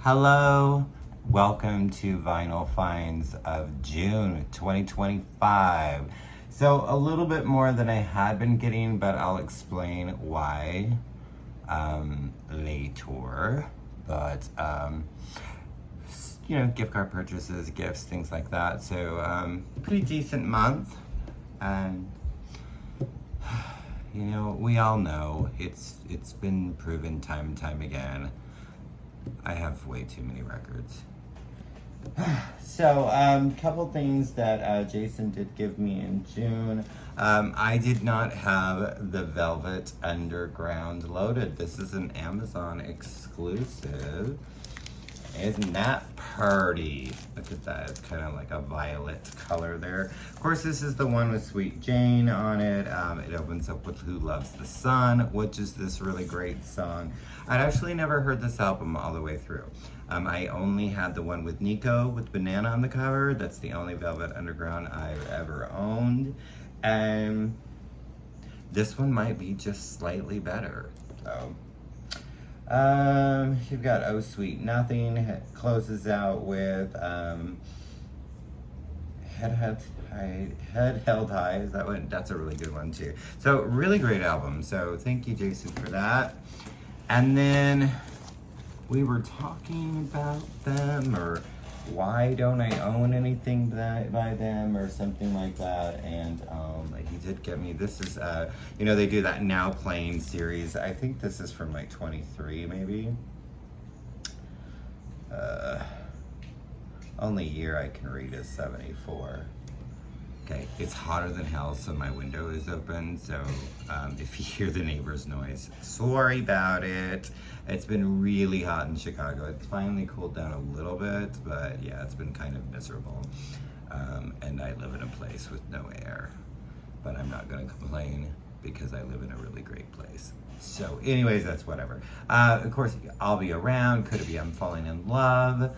Hello, welcome to Vinyl Finds of June 2025. So a little bit more than I had been getting, but I'll explain why later. But gift card purchases, gifts, things like that. So pretty decent month, and we all know it's been proven time and time again. I have way too many records. So, couple things that Jason did give me in June. I did not have the Velvet Underground loaded. This is an Amazon exclusive. Isn't that pretty? Look at that. It's kind of like a violet color there. Of course, this is the one with Sweet Jane on it. It opens up with Who Loves the Sun, which is this really great song. I'd actually never heard this album all the way through. I only had the one with Nico with Banana on the cover. That's the only Velvet Underground I've ever owned. And this one might be just slightly better. So. You've got Oh Sweet Nothing. It closes out with Head Held High. Is that one? That's a really good one too. So really great album. So thank you, Jason, for that. And then we were talking about them, or why don't I own anything by them, or something like that. And he did get me, this is, they do that Now Playing series. I think this is from like 23 maybe. Only year I can read is 74. Okay, it's hotter than hell, so my window is open. So if you hear the neighbor's noise, sorry about it. It's been really hot in Chicago. It's finally cooled down a little bit, but yeah, it's been kind of miserable. And I live in a place with no air, but I'm not gonna complain because I live in a really great place. So anyways, that's whatever. Of course, I'll Be Around, Could It Be I'm Falling in Love.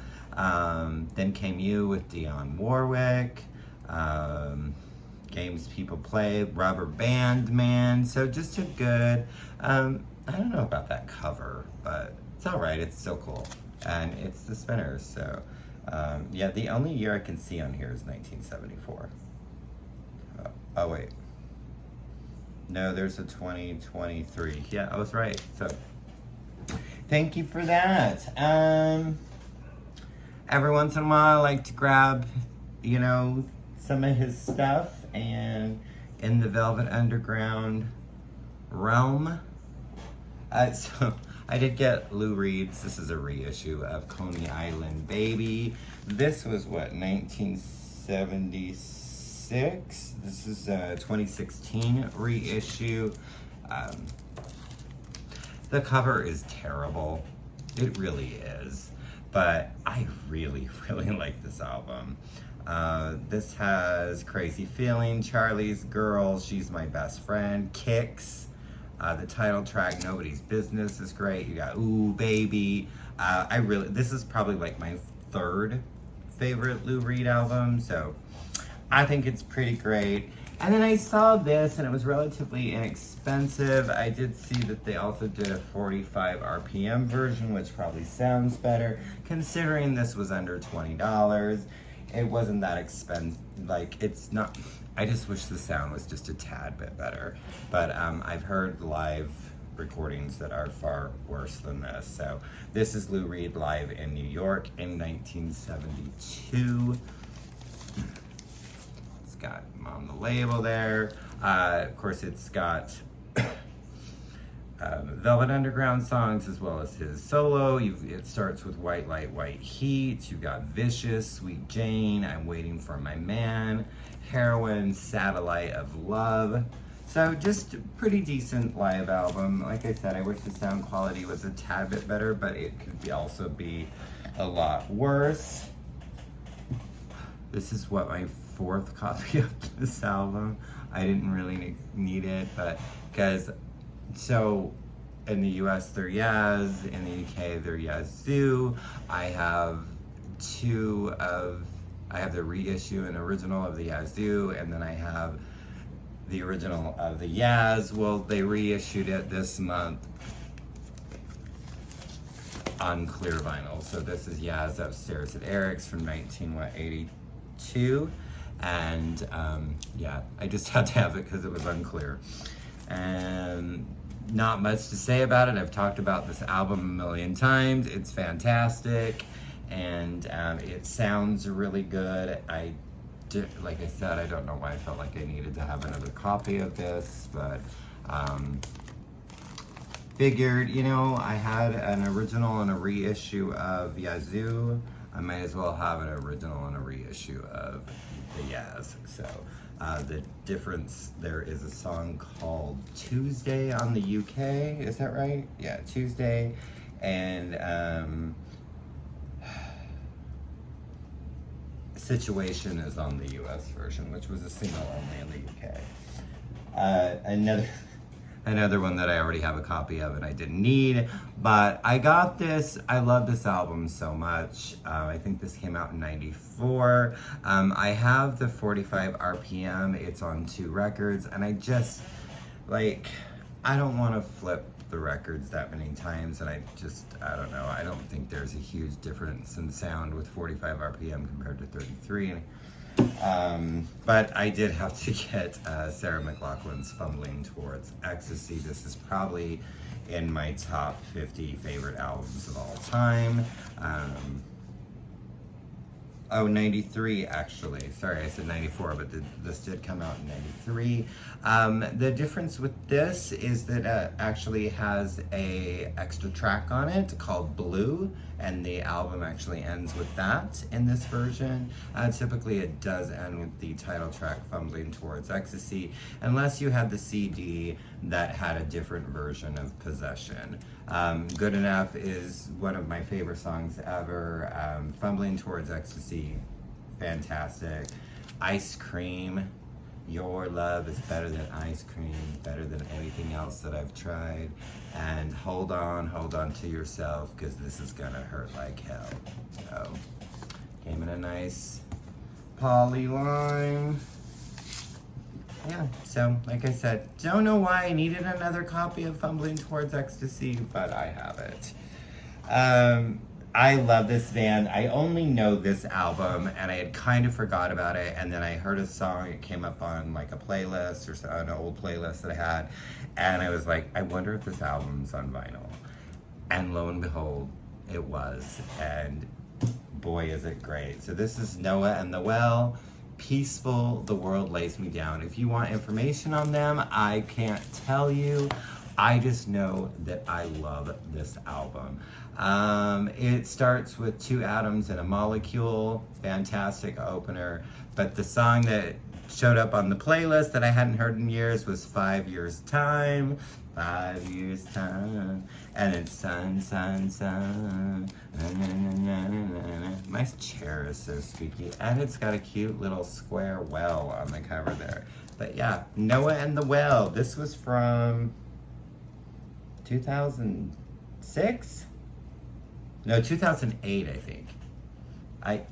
Then Came You with Dionne Warwick. Games People Play, Rubber Band Man. So just a good, I don't know about that cover, but it's all right. It's still cool. And it's the Spinners. So yeah, the only year I can see on here is 1974. Oh wait. No, there's a 2023. Yeah, I was right. So thank you for that. Every once in a while I like to grab, some of his stuff, and in the Velvet Underground realm. So I did get Lou Reed's, this is a reissue of Coney Island Baby. This was what, 1976? This is a 2016 reissue. The cover is terrible. It really is. But I really, really like this album. This has Crazy Feeling, Charlie's Girl, She's My Best Friend, Kicks, the title track, Nobody's Business is great. You got Ooh Baby. This is probably like my third favorite Lou Reed album, so I think it's pretty great. And then I saw this, and it was relatively inexpensive. I did see that they also did a 45 RPM version, which probably sounds better, considering this was under $20. It wasn't that expensive. Like, it's not, I just wish the sound was just a tad bit better. But I've heard live recordings that are far worse than this. So this is Lou Reed live in New York in 1972. It's got him on the label there. Of course, it's got Velvet Underground songs as well as his solo. It starts with White Light, White Heat. You've got Vicious, Sweet Jane, I'm Waiting for My Man, Heroin, Satellite of Love. So just a pretty decent live album. Like I said, I wish the sound quality was a tad bit better, but it could also be a lot worse. This is what, my fourth copy of this album. I didn't really need it, but so in the US they're Yaz, in the UK they're Yazoo. I have the reissue and original of the Yazoo, and then I have the original of the Yaz. Well, they reissued it this month. on clear vinyl. So this is Yazoo Upstairs at Eric's from 1982. And yeah, I just had to have it because it was unclear. And not much to say about it. I've talked about this album a million times. It's fantastic, and it sounds really good. Like I said, I don't know why I felt like I needed to have another copy of this, but figured, you know, I had an original and a reissue of Yazoo. I might as well have an original and a reissue of the Yaz. So the difference, there is a song called Tuesday on the UK, is that right? Yeah, Tuesday. And Situation is on the US version, which was a single only in the UK. Another one that I already have a copy of and I didn't need, but I got this. I love this album so much. I think this came out in '94. I have the 45 RPM. It's on 2 records, and I just, like, I don't want to flip the records that many times, and I don't know. I don't think there's a huge difference in sound with 45 RPM compared to 33. But I did have to get Sarah McLachlan's Fumbling Towards Ecstasy. This is probably in my top 50 favorite albums of all time. 93 actually. Sorry, I said 94, but this did come out in 93. The difference with this is that it actually has a extra track on it called Blue, and the album actually ends with that in this version. Typically it does end with the title track, Fumbling Towards Ecstasy, unless you had the CD that had a different version of Possession. Good Enough is one of my favorite songs ever. Fumbling Towards Ecstasy, fantastic. Ice Cream, Your Love is Better Than Ice Cream, better than anything else that I've tried. And Hold On to Yourself, because this is gonna hurt like hell. So, came in a nice poly line. Yeah, so like I said, don't know why I needed another copy of Fumbling Towards Ecstasy, but I have it. I love this band. I only know this album, and I had kind of forgot about it, and then I heard a song. It came up on like a playlist or an old playlist that I had, and I was like, I wonder if this album's on vinyl. And lo and behold, it was, and boy is it great. So this is Noah and the Well. Peaceful, The World Lays Me Down. If you want information on them, I can't tell you. I just know that I love this album. It starts with 2 atoms and a molecule. Fantastic opener. But the song that showed up on the playlist that I hadn't heard in years was 5 Years Time. 5 years time. And it's sun, sun, sun. Na, na, na, na, na, na. My chair is so squeaky. And it's got a cute little square well on the cover there. But yeah, Noah and the Well. This was from 2006? No, 2008, I think. I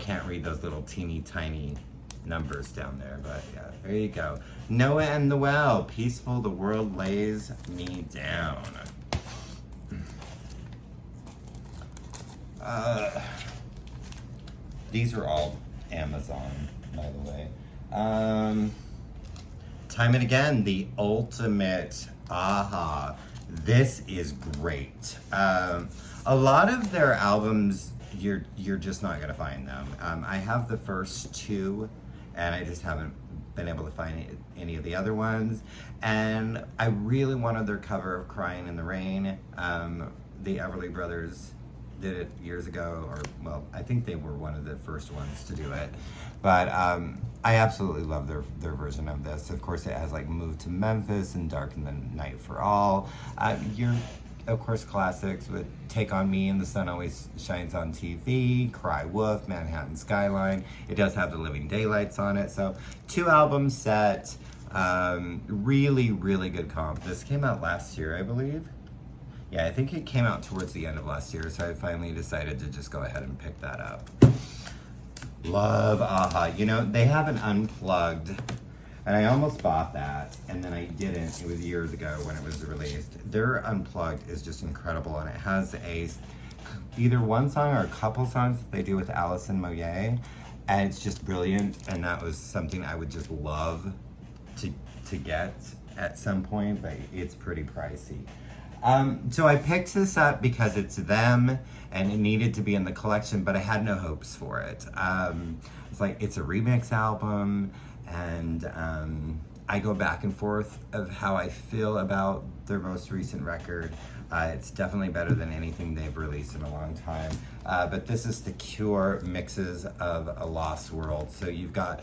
can't read those little teeny tiny numbers down there, but yeah, there you go. Noah and the Well, Peaceful, The World Lays Me Down. These are all Amazon, by the way. Time and Again, the ultimate aha. This is great. A lot of their albums, you're just not gonna find them. I have the first 2, and I just haven't been able to find any of the other ones. And I really wanted their cover of Crying in the Rain. The Everly Brothers did it years ago, or well, I think they were one of the first ones to do it. But I absolutely love their version of this. Of course, it has like Move to Memphis and Darken the Night for All. Your, of course, classics with Take on Me and The Sun Always Shines on TV, Cry Wolf, Manhattan Skyline. It does have The Living Daylights on it. So 2 albums set. Really, really good comp. This came out last year, I believe. Yeah, I think it came out towards the end of last year, so I finally decided to just go ahead and pick that up. Love aha. You know, they have an unplugged And I almost bought that, and then I didn't. It was years ago when it was released. Their Unplugged is just incredible, and it has either one song or a couple songs that they do with Alison Moyet, and it's just brilliant, and that was something I would just love to get at some point, but it's pretty pricey. So I picked this up because it's them and it needed to be in the collection, but I had no hopes for it. It's like, it's a remix album, and I go back and forth of how I feel about their most recent record. It's definitely better than anything they've released in a long time. But this is the Cure mixes of A Lost World. So you've got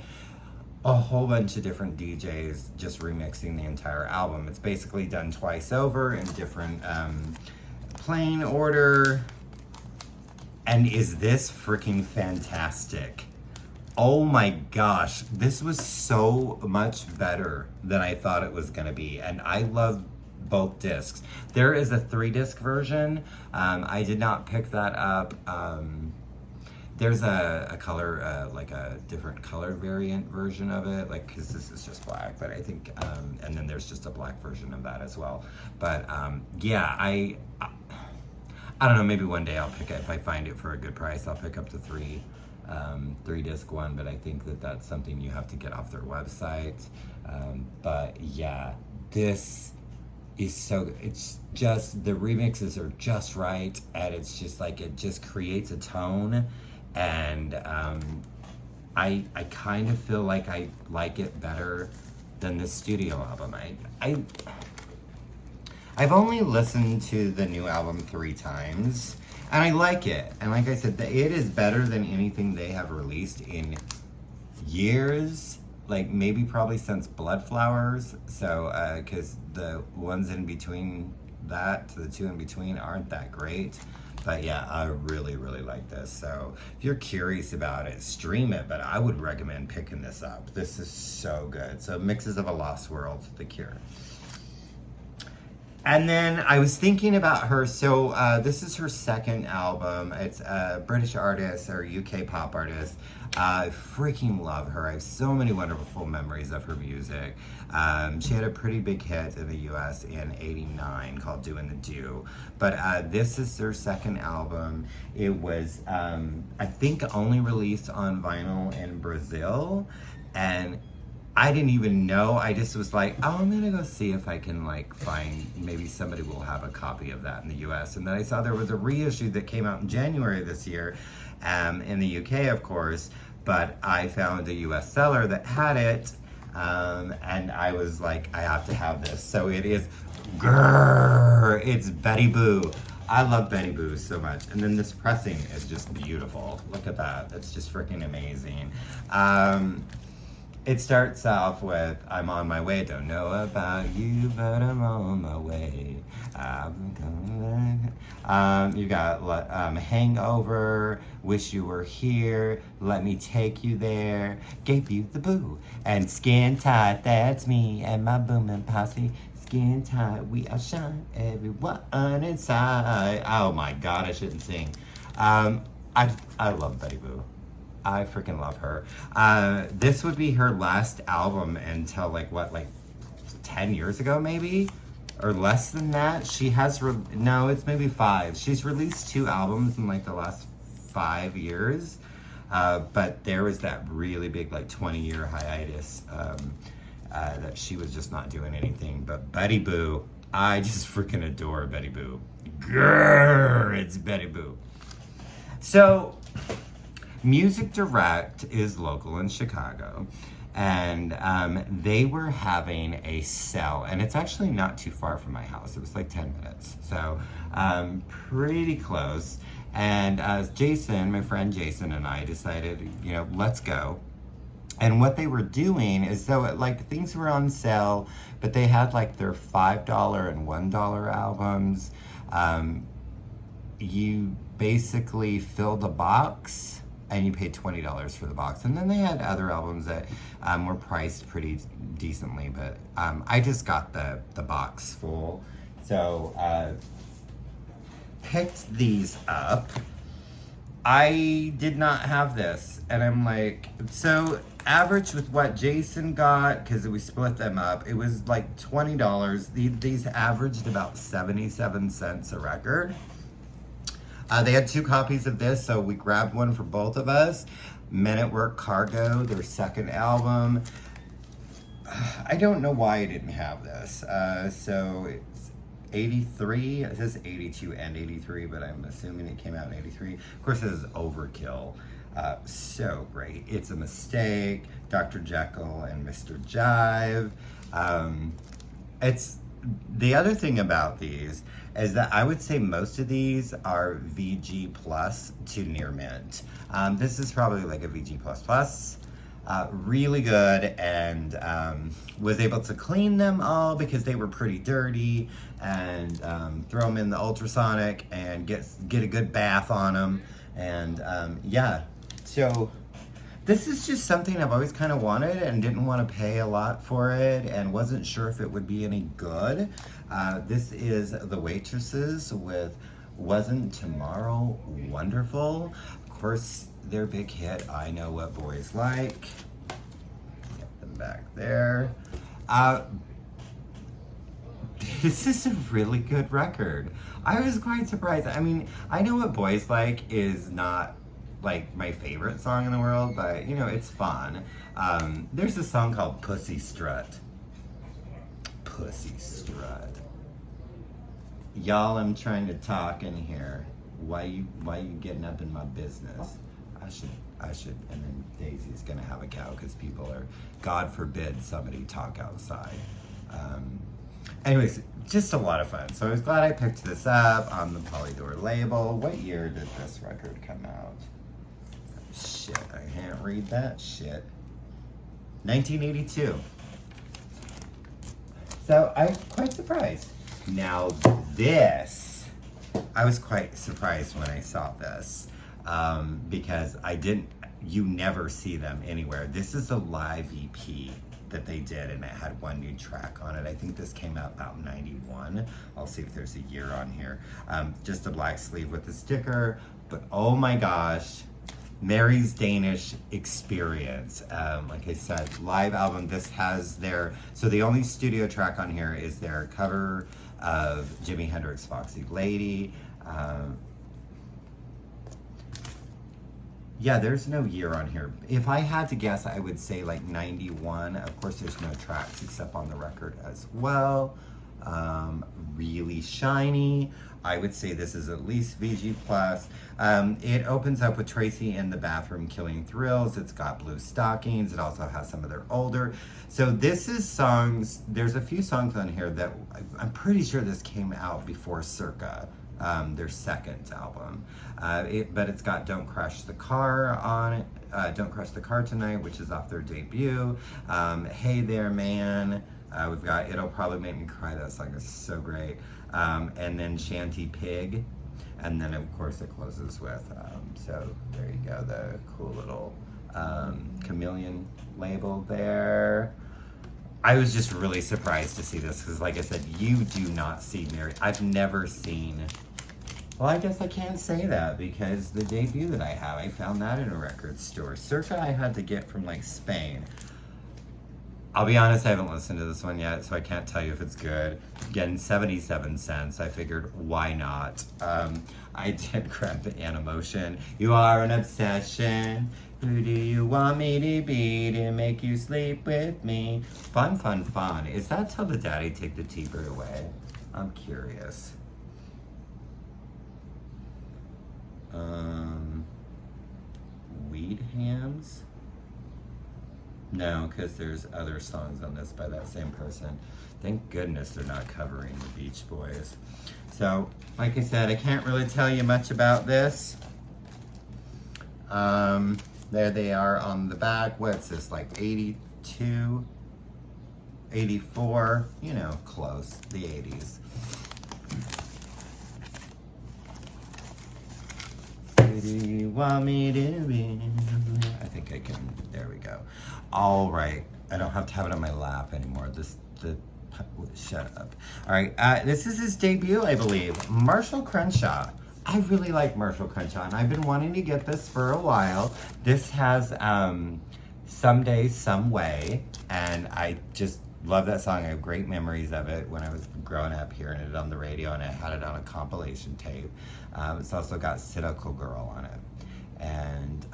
a whole bunch of different DJs just remixing the entire album. It's basically done twice over in different playing order. And is this freaking fantastic? Oh my gosh, this was so much better than I thought it was gonna be. And I love both discs. There is a 3-disc version. I did not pick that up. There's a color, like a different color variant version of it, like, cause this is just black, but I think, and then there's just a black version of that as well. But yeah, I don't know, maybe one day I'll pick it, if I find it for a good price, I'll pick up the 3-disc one, but I think that that's something you have to get off their website. But yeah, this is so, it's just, the remixes are just right, and it's just like, it just creates a tone. And I kind of feel like I like it better than the studio album. I've only listened to the new album 3 times, and I like it. And like I said, it is better than anything they have released in years, like maybe probably since Blood Flowers. So, because the ones in between that, the 2 in between, aren't that great. But yeah, I really, really like this. So if you're curious about it, stream it, but I would recommend picking this up. This is so good. So Mixes of a Lost World, The Cure. And then I was thinking about her. So this is her second album. It's a British artist or UK pop artist. I freaking love her. I have so many wonderful memories of her music. She had a pretty big hit in the US in '89 called Doing the Do. But this is their second album. It was, I think, only released on vinyl in Brazil. And I didn't even know. I just was like, oh, I'm gonna go see if I can like find, maybe somebody will have a copy of that in the US. And then I saw there was a reissue that came out in January this year, in the UK, of course, but I found a US seller that had it, and I was like, I have to have this. So it is, grrr, it's Betty Boo. I love Betty Boo so much. And then this pressing is just beautiful. Look at that, it's just freaking amazing. It starts off with, I'm on my way, don't know about you, but I'm on my way. I'm coming back. You got Hangover, Wish You Were Here, Let Me Take You There, Gave You the Boo, and Skin Tight, that's me and my booming posse. Skin tight, we outshine everyone inside. Oh my God, I shouldn't sing. I love Betty Boo. I freaking love her. This would be her last album until like 10 years ago maybe? Or less than that. She has, no, it's maybe 5. She's released 2 albums in like the last 5 years. But there was that really big like 20-year hiatus that she was just not doing anything. But Betty Boo, I just freaking adore Betty Boo. Grrr, it's Betty Boo. So, Music Direct is local in Chicago, and they were having a sale, and it's actually not too far from my house. It was like 10 minutes, so pretty close. And Jason, my friend Jason, and I decided, you know, let's go. And what they were doing is, so like things were on sale, but they had like their $5 and $1 albums. You basically filled a box and you paid $20 for the box. And then they had other albums that were priced pretty decently, but I just got the box full. So picked these up. I did not have this, and I'm like, so average with what Jason got, because we split them up, it was like $20. These averaged about 77 cents a record. They had 2 copies of this, so we grabbed one for both of us. Men at Work Cargo, their second album. I don't know why I didn't have this. So it's 83. It says 82 and 83, but I'm assuming it came out in 83. Of course, it is Overkill. So great. It's a Mistake, Dr. Jekyll and Mr. Jive. It's the other thing about these is that I would say most of these are VG plus to near mint. This is probably like a VG plus plus. Really good, and was able to clean them all because they were pretty dirty, and throw them in the ultrasonic and get a good bath on them. And yeah, so this is just something I've always kind of wanted and didn't want to pay a lot for it and wasn't sure if it would be any good. This is the Waitresses with Wasn't Tomorrow Wonderful? Of course, their big hit, I Know What Boys Like. Get them back there. This is a really good record. I was quite surprised. I mean, I Know What Boys Like is not like my favorite song in the world, but you know, it's fun. There's a song called Pussy Strut. Pussy Strut. Y'all, I'm trying to talk in here. Why you getting up in my business? I should, and then Daisy's gonna have a cow because people are, God forbid somebody talk outside. Anyways, just a lot of fun. So I was glad I picked this up on the Polydor label. What year did this record come out? Shit, I can't read that shit. 1982. So I'm quite surprised. Now this, I was quite surprised when I saw this because you never see them anywhere. This is a live EP that they did, and it had one new track on it. I think this came out about 91. I'll see if there's a year on here. Just a black sleeve with a sticker, but oh my gosh, Mary's Danish Experience. Like I said, live album. This has so the only studio track on here is their cover of Jimi Hendrix' Foxy Lady. Yeah, there's no year on here. If I had to guess, I would say like 91. Of course, there's no tracks except on the record as well. Really shiny. I would say this is at least VG+. It opens up with Tracy in the bathroom killing thrills. It's got blue stockings. It also has some of their older. So this is songs, there's a few songs on here that I'm pretty sure this came out before Circa, their second album. But it's got Don't Crash the Car on it. Don't Crash the Car Tonight, which is off their debut. Hey There Man. We've got It'll Probably Make Me Cry. That song is so great. And then Shanty Pig. And then, of course, it closes with, so there you go, the cool little chameleon label there. I was just really surprised to see this because, like I said, you do not see Mary. I've never seen, well, I guess I can't say that because the debut that I have, I found that in a record store. Circa I had to get from, like, Spain. I'll be honest, I haven't listened to this one yet, so I can't tell you if it's good. Again, 77 cents. I figured, why not? I did grab the Animotion. You are an obsession. Who do you want me to be to make you sleep with me? Fun, fun, fun. Is that Tell the Daddy Take the T-Bird Away? I'm curious. Weed Hams? No, because there's other songs on this by that same person. Thank goodness they're not covering the Beach Boys. So, like I said, I can't really tell you much about this. There they are on the back. What's this, like 82? 84? You know, close. The 80s. Who do you want me to be? I think I can. There we go. All right. I don't have to have it on my lap anymore. Shut up. All right. This is his debut, I believe. Marshall Krenshaw. I really like Marshall Krenshaw, and I've been wanting to get this for a while. This has Someday, Some Way, and I just love that song. I have great memories of it when I was growing up, hearing it on the radio, and I had it on a compilation tape. It's also got Cynical Girl on it. And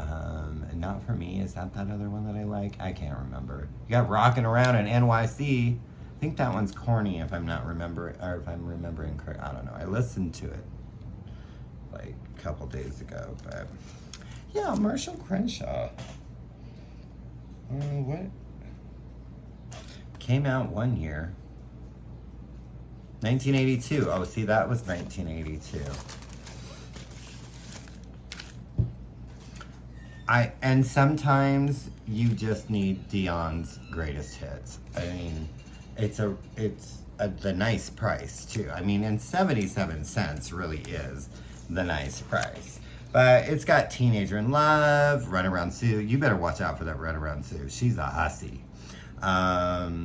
Not For Me, is that other one that I like? I can't remember. You got Rockin' Around in NYC. I think that one's corny if I'm not remembering, or if I'm remembering correct. I don't know. I listened to it like a couple days ago, but yeah, Marshall Crenshaw. What? Came out one year. 1982. Oh, see, that was 1982. And sometimes you just need Dion's greatest hits. I mean, it's the nice price too. I mean, and 77 cents really is the nice price. But it's got Teenager in Love, Runaround Sue. You better watch out for that Runaround Sue. She's a hussy. I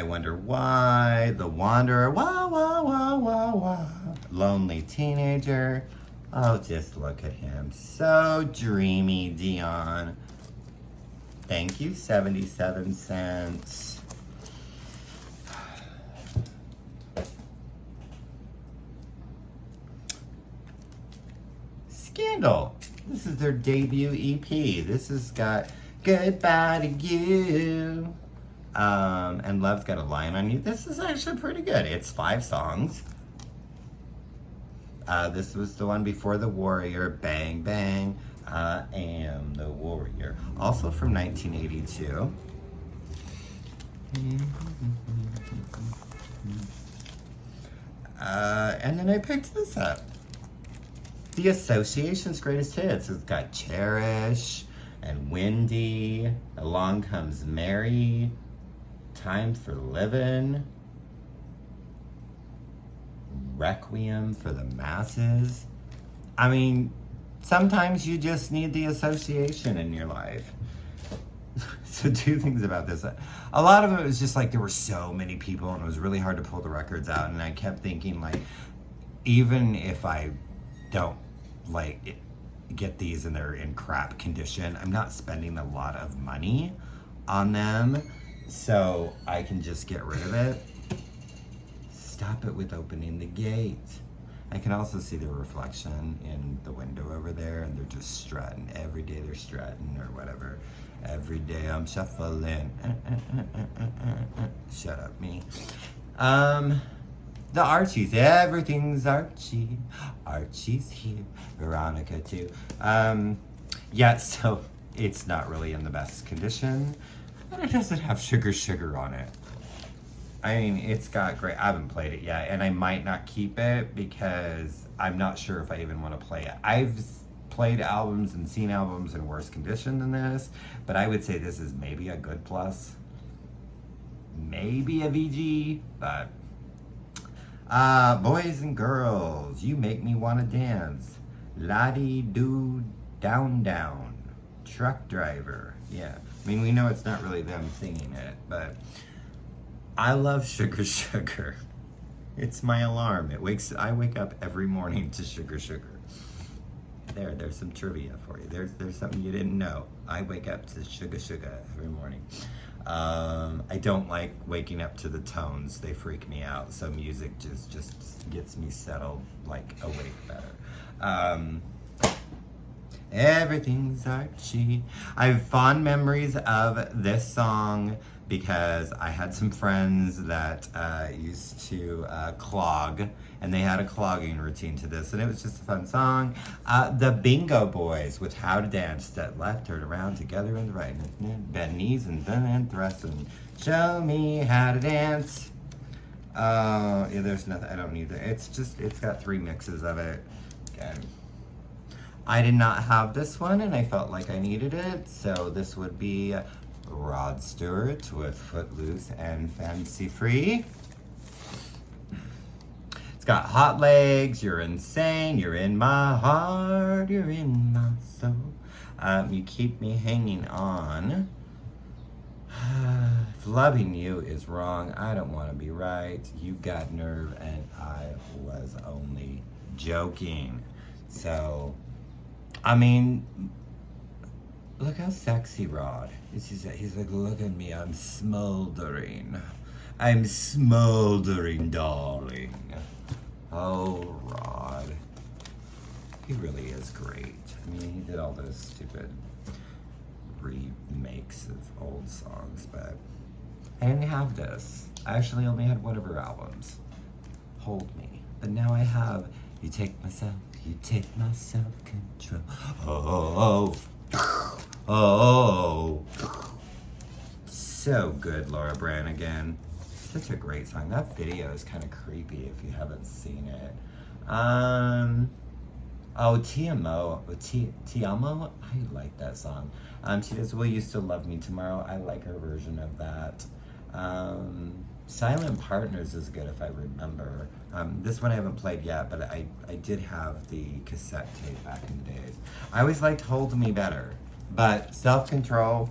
Wonder Why, The Wanderer, wah, wah, wah, wah, wah. Lonely Teenager. Oh, just look at him. So dreamy, Dion. Thank you, 77 cents. Scandal. This is their debut EP. This has got Goodbye to You. And Love's Got a Line on You. This is actually pretty good. It's 5 songs. This was the one before The Warrior. Bang, bang. I am the warrior. Also from 1982. And then I picked this up. The Association's Greatest Hits. It's got Cherish and Windy. Along Comes Mary. Time for Livin'. Requiem for the Masses. I mean, sometimes you just need the association in your life. So 2 things about this. A lot of it was just like there were so many people and it was really hard to pull the records out, and I kept thinking, like, even if I don't like get these and they're in crap condition, I'm not spending a lot of money on them, so I can just get rid of it. Stop it with opening the gate. I can also see the reflection in the window over there, and they're just strutting. Every day they're strutting or whatever. Every day I'm shuffling. Shut up, me. The Archies. Everything's Archie. Archie's here. Veronica too. Yeah, so it's not really in the best condition, but it doesn't have Sugar on it. I mean, it's got great, I haven't played it yet, and I might not keep it because I'm not sure if I even want to play it. I've played albums and seen albums in worse condition than this, but I would say this is maybe a good plus. Maybe a VG, but Boys and Girls, You Make Me Wanna Dance. La-dee-doo, down, down. Truck Driver, yeah. I mean, we know it's not really them singing it, but I love Sugar. It's my alarm. I wake up every morning to Sugar. There's some trivia for you. There's something you didn't know. I wake up to Sugar every morning. I don't like waking up to the tones. They freak me out. So music just gets me settled, like awake better. Everything's Archie. I have fond memories of this song because I had some friends that used to clog, and they had a clogging routine to this, and it was just a fun song. The Bingo Boys with How to Dance, Step left, turn around, together and the right, bend knees and then and thrust, and show me how to dance. Yeah, there's nothing, I don't need that. It's got 3 mixes of it. Okay. I did not have this one, and I felt like I needed it, so this would be Rod Stewart with Footloose and Fancy Free. It's got Hot Legs, You're Insane, You're in My Heart, You're in My Soul. You Keep Me Hanging On. If Loving You Is Wrong, I Don't Want to Be Right, You Got Nerve, and I Was Only Joking. So, I mean, Look how sexy Rod. He's like, look at me, I'm smoldering. I'm smoldering, darling. Oh, Rod. He really is great. I mean, he did all those stupid remakes of old songs, but I didn't have this. I actually only had one of her albums, Hold Me. But now I have You Take my self-control. Oh, oh. So good, Laura Branigan. Such a great song. That video is kind of creepy if you haven't seen it. Oh, Tiamo. Tiamo? I like that song. She does Will You Still Love Me Tomorrow? I like her version of that. Silent Partners is good if I remember. This one I haven't played yet, but I did have the cassette tape back in the days. I always liked Hold Me better, but Self-Control,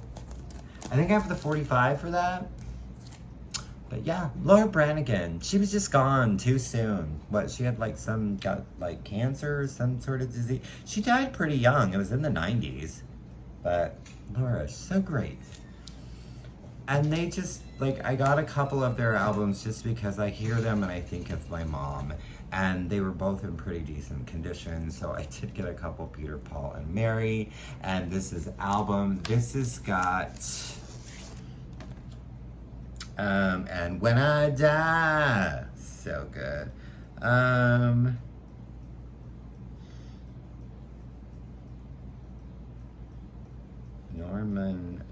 I think I have the 45 for that. But yeah, Laura Branigan, she was just gone too soon. What, she had got cancer or some sort of disease. She died pretty young, it was in the 90s. But Laura, so great. And they just, I got a couple of their albums just because I hear them and I think of my mom. And they were both in pretty decent condition, so I did get a couple Peter, Paul, and Mary. And this is album, this has got... and When I Die, so good.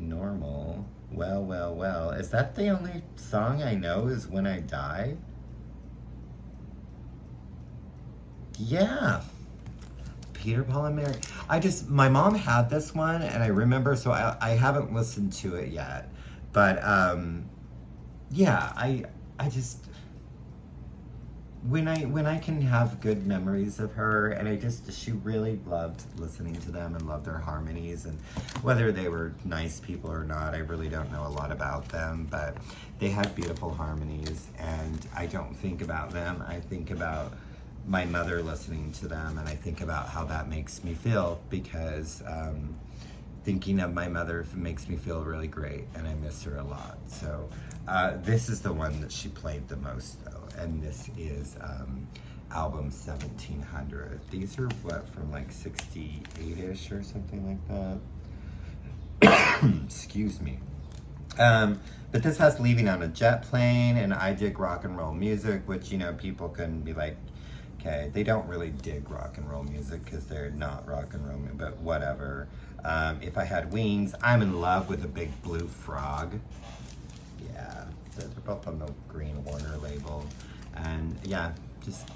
Normal, well. Is that the only song I know is When I Die? Yeah. Peter, Paul, and Mary. My mom had this one, and I remember, so I haven't listened to it yet. But, yeah, I just, when I can have good memories of her, and she really loved listening to them and loved their harmonies, and whether they were nice people or not, I really don't know a lot about them, but they had beautiful harmonies, and I don't think about them, I think about my mother listening to them, and I think about how that makes me feel, because, thinking of my mother makes me feel really great, and I miss her a lot. So this is the one that she played the most, though, and this is album 1700. These are from 68-ish or something like that. Excuse me. But this has Leaving on a Jet Plane, and I dig rock and roll music, which, people can be like, okay, they don't really dig rock and roll music because they're not rock and roll music, but whatever. If I Had Wings, I'm in love with a big blue frog. Yeah, they're both on the Green Warner label. And yeah, just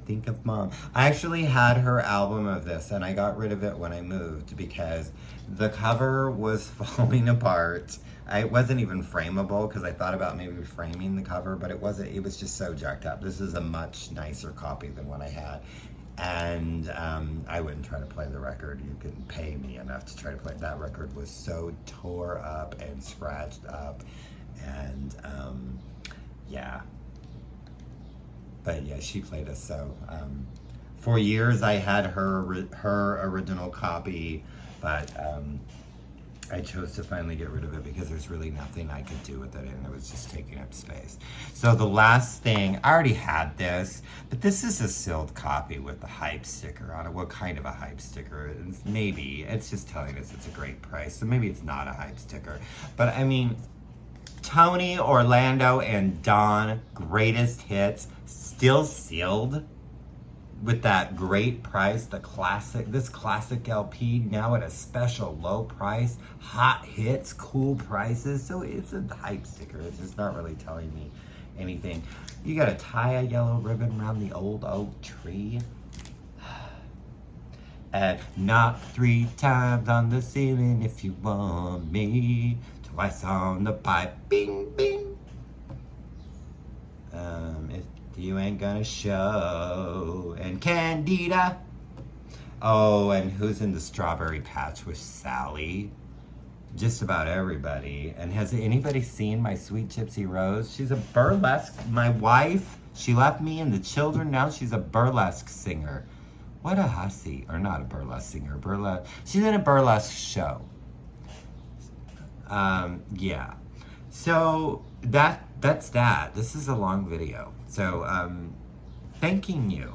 think of mom. I actually had her album of this, and I got rid of it when I moved because the cover was falling apart. It wasn't even frameable because I thought about maybe framing the cover, but it wasn't. It was just so jacked up. This is a much nicer copy than what I had. And I wouldn't try to play the record. You can pay me enough to try to play. That record was so tore up and scratched up, and yeah. But yeah, she played us. So for years I had her original copy, but I chose to finally get rid of it because there's really nothing I could do with it, and it was just taking up space. So the last thing, I already had this, but this is a sealed copy with the hype sticker on it. What kind of a hype sticker? Maybe, it's just telling us it's a great price, so maybe it's not a hype sticker. But I mean, Tony, Orlando, and Dawn, greatest hits, still sealed. With that great price, this classic LP, now at a special low price, hot hits, cool prices. So it's a hype sticker. It's just not really telling me anything. You gotta tie a yellow ribbon around the old oak tree. And knock 3 times on the ceiling if you want me. Twice on the pipe, bing, bing. If you ain't gonna show. And Candida. Oh, and who's in the Strawberry Patch with Sally? Just about everybody. And has anybody seen My Sweet Gypsy Rose? She's a burlesque. My wife, she left me and the children. Now she's a burlesque singer. What a hussy. Or not a burlesque singer. She's in a burlesque show. Yeah. So that's that. This is a long video. So thanking you